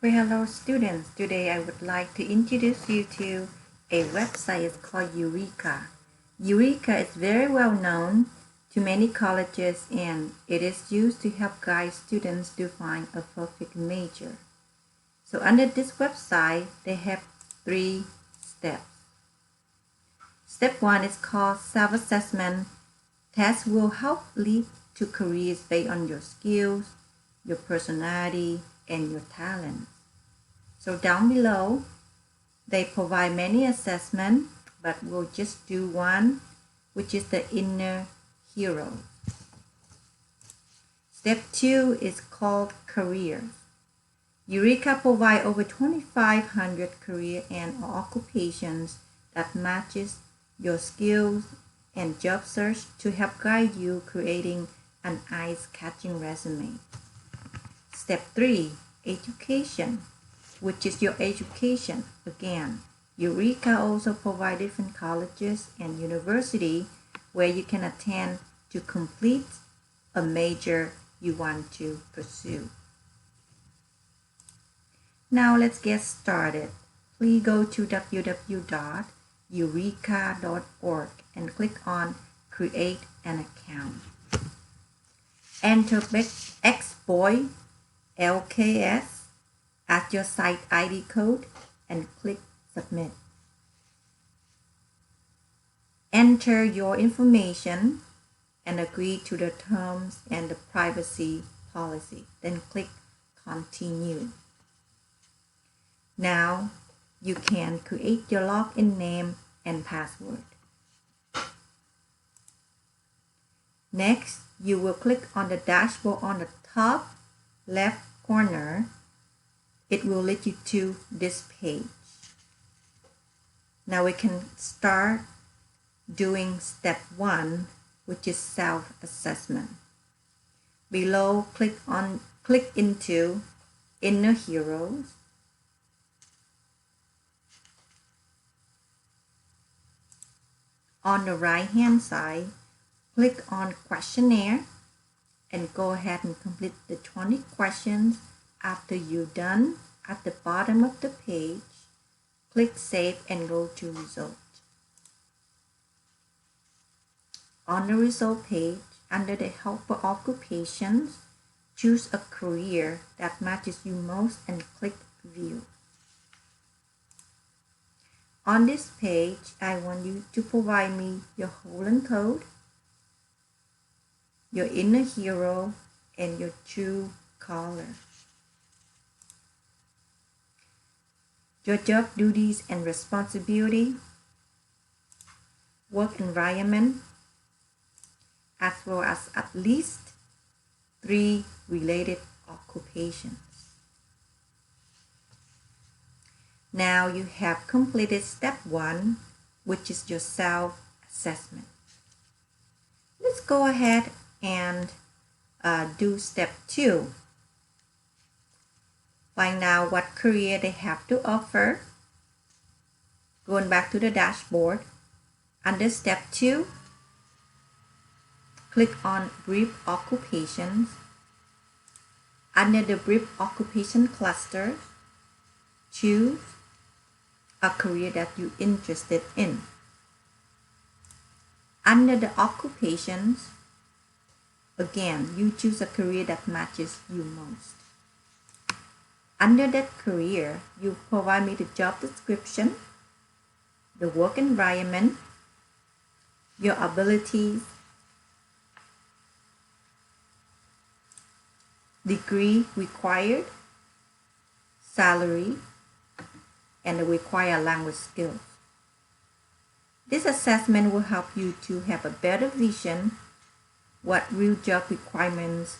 Well, hello students. Today I would like to introduce you to a website. It's called Eureka. Eureka is very well known to many colleges and it is used to help guide students to find a perfect major. So under this website, they have 3 steps. Step 1 is called self-assessment. Tests will help lead to careers based on your skills, your personality, and your talents. So down below, they provide many assessments, but we'll just do one, which is the inner hero. Step 2 is called career. Eureka provides over 2,500 career and occupations that matches your skills and job search to help guide you creating an eye-catching resume. Step 3, education, which is your education. Again, Eureka also provides different colleges and universities where you can attend to complete a major you want to pursue. Now let's get started. Please go to www.eureka.org and click on Create an Account. Enter XBOY LKS as your site ID code and click Submit. Enter your information and agree to the terms and the privacy policy. Then click Continue. Now you can create your login name and password. Next, you will click on the dashboard on the top left corner. It will lead you to this page. Now we can start doing step 1, which is self-assessment. Below, click into Inner Heroes. On the right-hand side, click on Questionnaire and go ahead and complete the 20 questions. After you're done, at the bottom of the page, click Save and go to Result. On the result page, under the Helper Occupations, choose a career that matches you most and click View. On this page, I want you to provide me your Holland code, your inner hero, and your true color. Your job duties and responsibility, work environment, as well as at least 3 related occupations. Now you have completed step 1, which is your self-assessment. Let's go ahead and do step 2. Find out what career they have to offer. Going back to the dashboard, under step 2, click on Brief Occupations. Under the Brief Occupation cluster, choose a career that you're interested in. Under the occupations, again, you choose a career that matches you most. Under that career, you provide me the job description, the work environment, your abilities, degree required, salary, and the required language skills. This assessment will help you to have a better vision what real job requirements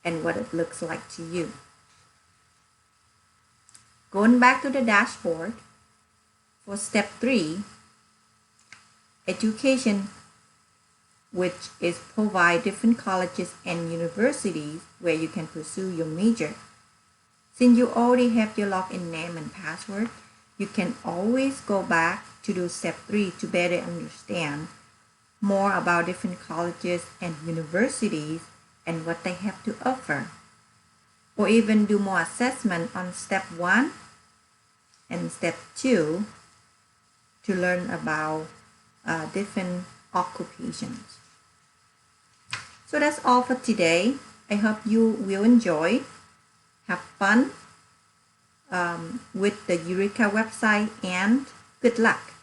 and what it looks like to you. Going back to the dashboard, for step 3, education, which is provide different colleges and universities where you can pursue your major. Since you already have your login name and password, you can always go back to do step 3 to better understand more about different colleges and universities and what they have to offer. or even do more assessment on step 1 and step 2 to learn about different occupations. So that's all for today. I hope you will enjoy, have fun with the Eureka website, and good luck.